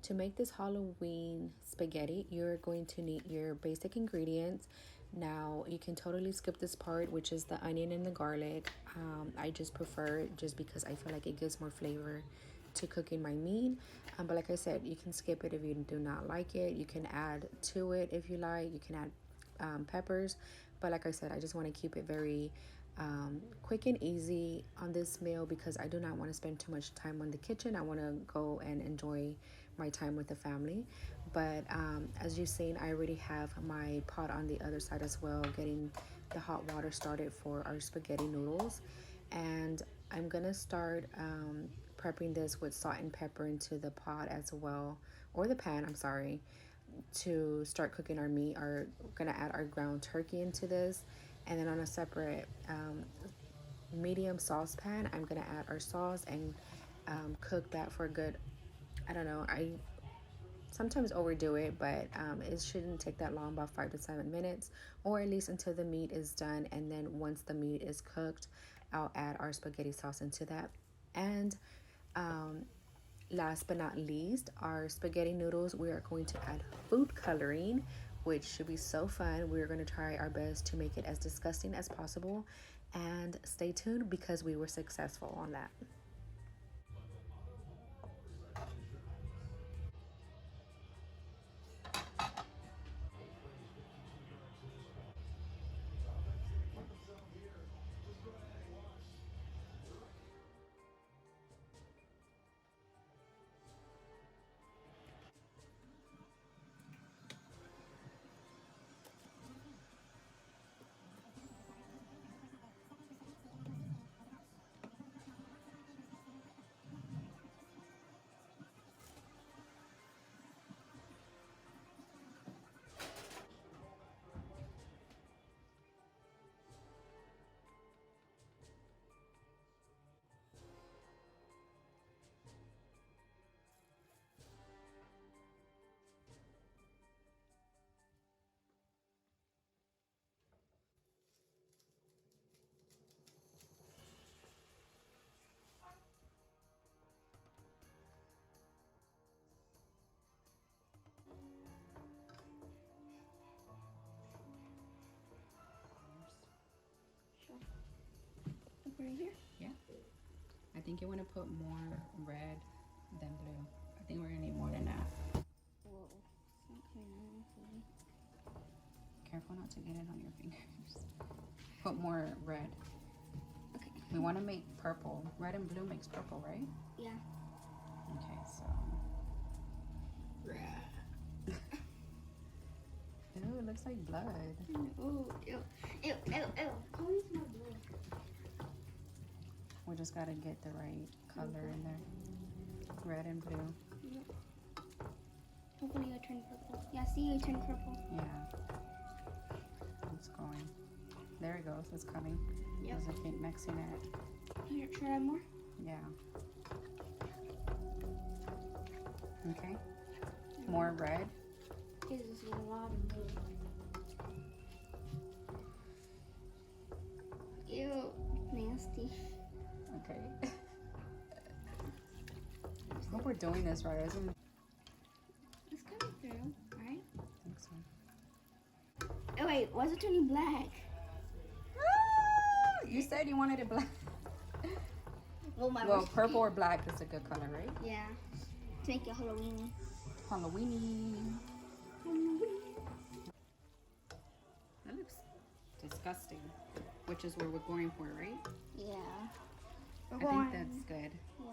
to make this Halloween spaghetti, you're going to need your basic ingredients. Now, you can totally skip this part, which is the onion and the garlic. I just prefer it just because I feel like it gives more flavor to cooking my meat. But like I said, you can skip it if you do not like it. You can add to it if you like. You can add peppers. But like I said, I just want to keep it very quick and easy on this meal because I do not want to spend too much time on the kitchen. I want to go and enjoy my time with the family. But as you've seen, I already have my pot on the other side as well, getting the hot water started for our spaghetti noodles. And I'm gonna start prepping this with salt and pepper into the pot as well, or the pan, I'm sorry, to start cooking our meat. We're gonna add our ground turkey into this, and then on a separate medium saucepan, I'm gonna add our sauce and cook that for a good, I don't know, I sometimes overdo it, but it shouldn't take that long, about 5 to 7 minutes, or at least until the meat is done. And then once the meat is cooked, I'll add our spaghetti sauce into that. And last but not least, our spaghetti noodles, we are going to add food coloring, which should be so fun. We're going to try our best to make it as disgusting as possible. And stay tuned because we were successful on that. Right here? Yeah. I think you want to put more red than blue. I think we're going to need more than that. Whoa. It's not coming out. Careful not to get it on your fingers. Put more red. Okay. We want to make purple. Red and blue makes purple, right? Yeah. Okay, so. Ew, it looks like blood. Oh, ew, ew, ew, ew. Don't smell blood. We just gotta get the right color in there. Red and blue. Yep. Hopefully it'll turn purple. Yeah, see, it turned purple. Yeah. It's going. There it goes. It's coming. Yep. Just keep mixing it. Here, should I add more? Yeah. Okay. More red. This is a lot of blue. Ew, nasty. Okay. I hope we're doing this right. It's coming through, right? I think so. Oh wait, why is it turning black? You said you wanted it black. Well, Purple or black is a good color, right? Yeah. To make it Halloween. Halloweeny. That looks disgusting. Which is where we're going for, right? Yeah. I think that's good. Yeah.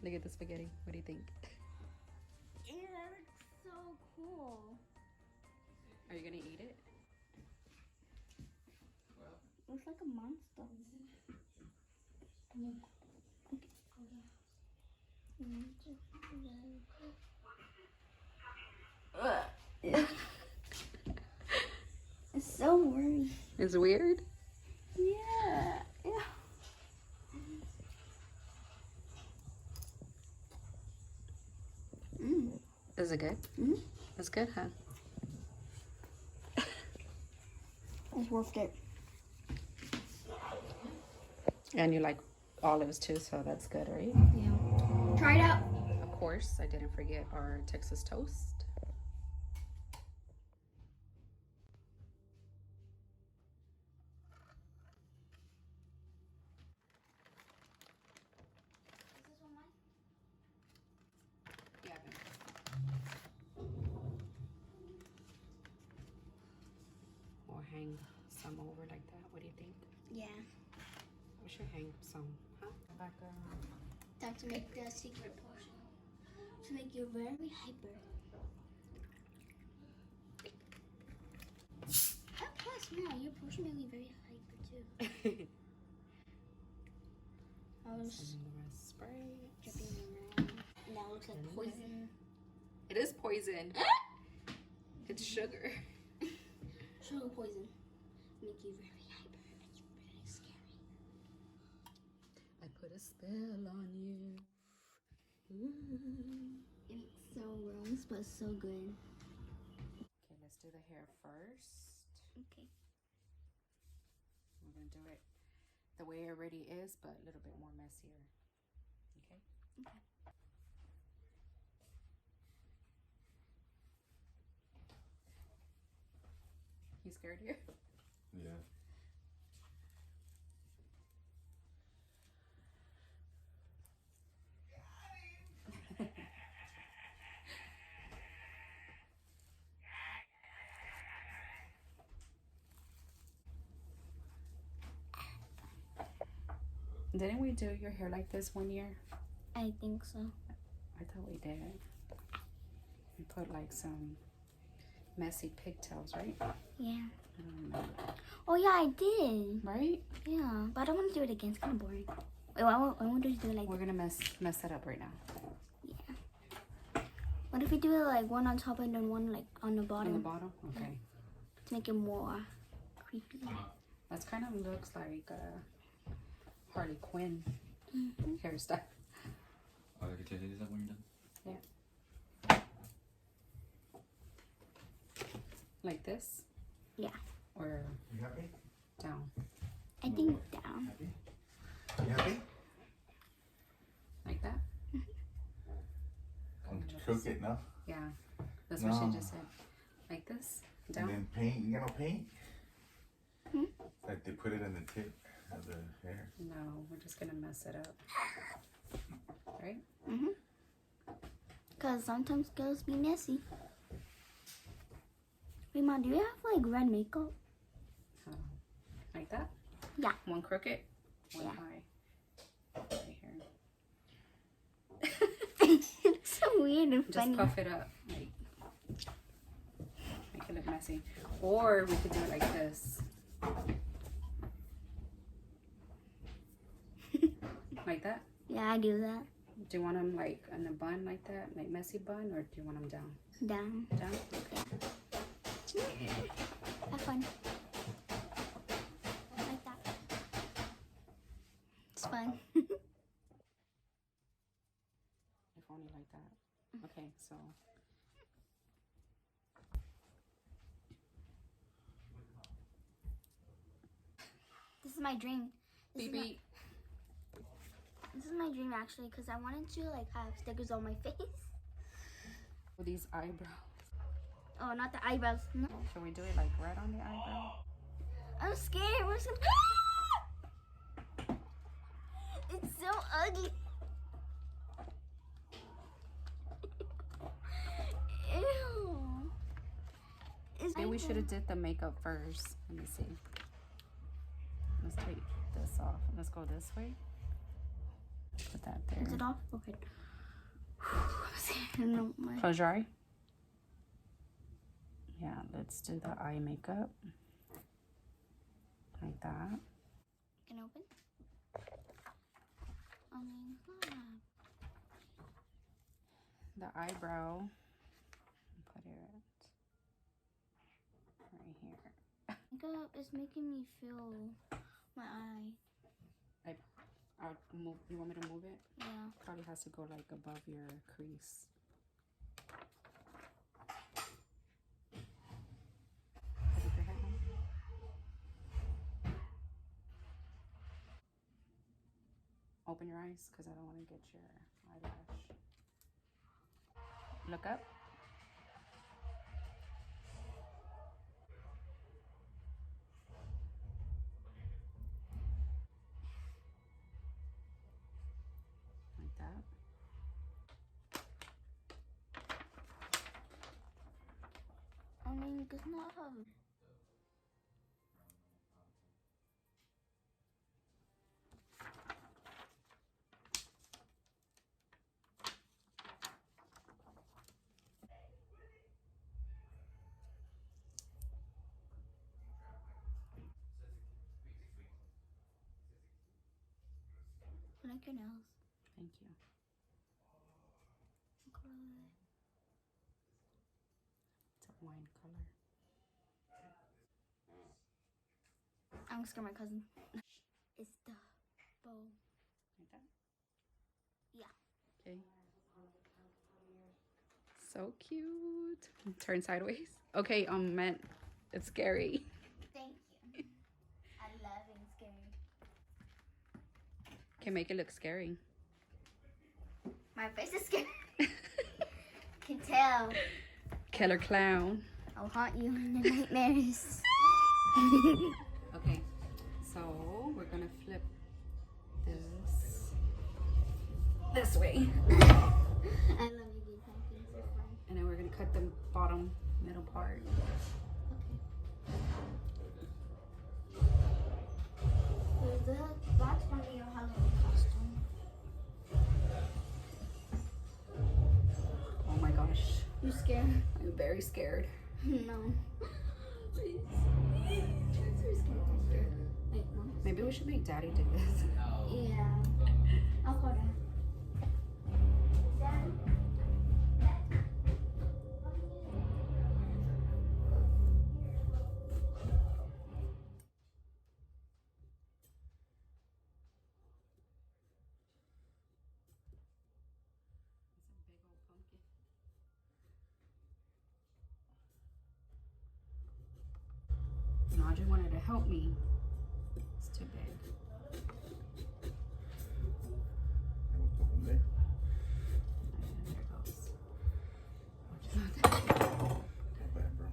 Look at the spaghetti. What do you think? Ew, that looks so cool. Are you gonna eat it? Looks like a monster. Okay. It's so weird. It's weird? Yeah. Is it good? It's good, huh? It's worth it. And you like olives too, so that's good, right? Yeah. Try it out. Of course, I didn't forget our Texas toast. Yeah, or hang some over like that. What do you think? Yeah. We should hang some, huh? Back That's to make the secret potion. To make you very hyper. Oh, plus, yeah, your potion made me very hyper too. I was some of the rest spray. dripping around. Now it looks like poison. It is poison. It's sugar. Sugar poison. Make you very hyper. It's very scary. I put a spell on you. Ooh. It's so gross, but so good. Okay, let's do the hair first. Okay. We're gonna do it the way it already is, but a little bit more messier. Okay? Okay. You scared you? Yeah. Didn't we do your hair like this one year? I think so. I thought we did. We put like some messy pigtails, right? Yeah. I don't remember. Oh yeah, I did. Right? Yeah, but I don't want to do it again. It's kind of boring. Wait, I want to do it like. We're gonna mess that up right now. Yeah. What if we do it like one on top and then one like on the bottom? On the bottom? Okay. To make it more creepy. That's kind of looks like Harley Quinn hairstyle. Oh, I can tell you that when you're done. Yeah. Like this? Yeah. Or You happy? down? I think down. Happy? You happy? Like that? Crooked, no? Yeah. That's what No. she just said. Like this? And Down? then paint. You got no paint? Hmm? Like they put it in the tip of the hair. No, we're just gonna mess it up. Right? Because sometimes girls be messy. Wait, Mom, do you have like red makeup? Like that? Yeah. One crooked, one Yeah. high. Right here. It's so weird and Just funny. puff it up. Like, make it look messy. Or we could do it like this. Like that? Yeah, I do that. Do you want them like in a bun like that? Like messy bun? Or do you want them down? Down. Down? Have fun. Like that. It's fun. If only like that. Okay, so. This is my dream. Beep beep. This is my dream actually, because I wanted to like have stickers on my face. With these eyebrows. Oh, not the eyebrows. No. Should we do it like right on the eyebrow? I'm scared. Where's it? It's so ugly. Ew. Maybe we should have did the makeup first. Let me see. Let's take this off. Let's go this way. Put that Is there. it off? Okay. I'm scared. No, my. Close your eye. Yeah, let's do the eye makeup. Like that. Can I open? Oh my god. the eyebrow. Put it right here. Makeup is making me feel my eye. I'll move. You want me to move it? Yeah. Probably has to go like above your crease. Put your head on. Open your eyes, because I don't want to get your eyelash. Look up. Like that. I mean, it's not how. I like your nails. Thank you. Okay. It's a wine color. I'm gonna scare my cousin. It's the bow. Like that? Yeah. Okay. So cute. Turn sideways. Okay, man, it's scary. Thank you. I love being scary. Can make it look scary. My face is scary. Can tell. Killer clown. I'll haunt you in the nightmares. Okay, so we're gonna flip this way. I love you, dude. Thank you. So fun. And then we're gonna cut the bottom middle part. Okay. That's gonna be your Halloween costume. Oh my gosh, You scared? I'm very scared. No. Please. I'm so scared. Wait, Mom. Maybe we should make Daddy do this. Yeah. I'll call Dad. Dad? It's a big old pumpkin. And Audrey wanted to help me. It's too big. And we'll put them there. And there it goes. Which is not that big. Not bad, bro.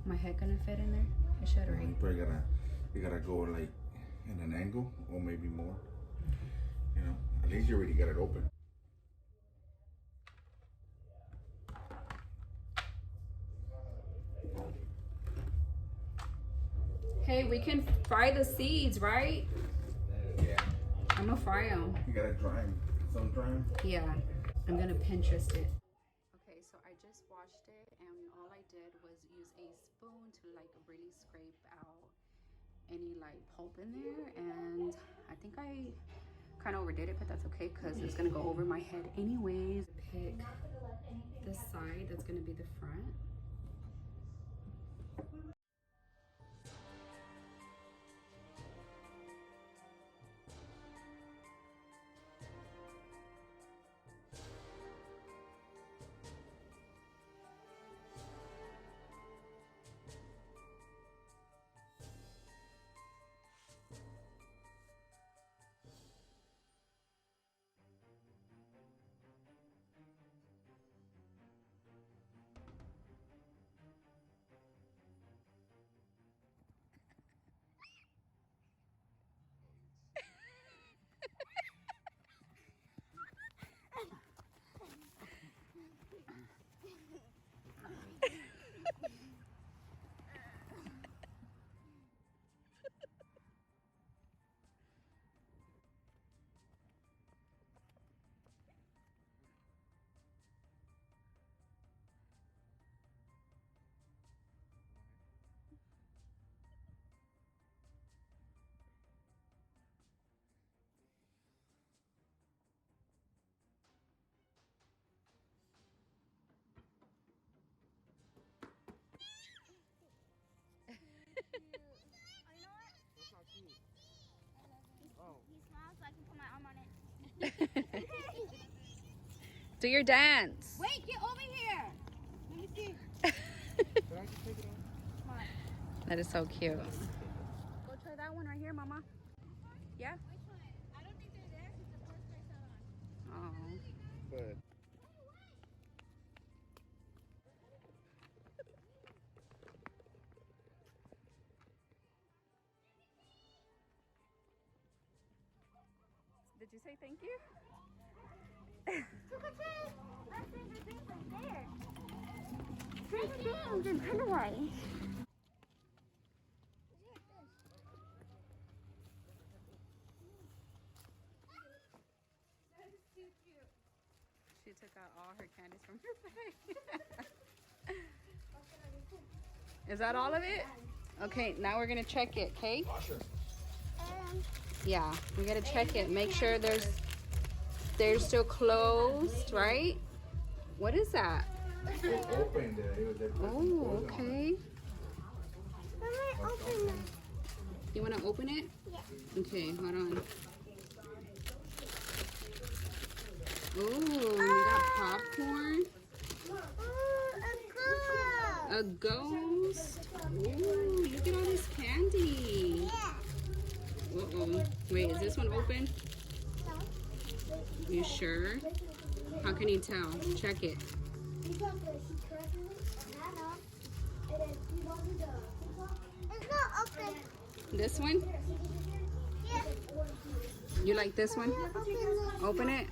My head gonna fit in there? It should, right? You gotta go like in an angle or maybe more. You know, at least you already got it open. Hey, we can fry the seeds, right? Yeah. I'm gonna fry them. You gotta dry them. Some dry them. Yeah, I'm gonna Pinterest it. Okay, so I just washed it, and all I did was use a spoon to like really scrape out any like pulp in there, and I think I kind of overdid it, but that's okay because it's gonna go over my head anyways. Pick the side that's gonna be the front. Do your dance. Wait, get over here. Let me see. That is so cute. Go try that one right here, Mama. Yeah? Which one? I don't think they're there since the first place are on. Oh. But Did you say thank you? Look at this! That's Stranger Things right there. Stranger Things and Pennywise. She took out all her candies from her bag. Is that all of it? Okay, now we're gonna check it, okay? Yeah, we gotta check it. Make sure they're still closed, right? What is that? it's open there. Oh, okay. Open them. You wanna open it? Yeah. Okay, hold on. Ooh, you got popcorn. A ghost. Ooh, look at all this candy. Uh-oh. Wait, is this one open? You sure? How can you tell? Check it. It's not open. This one? Yeah. You like this one? Open it. Open it.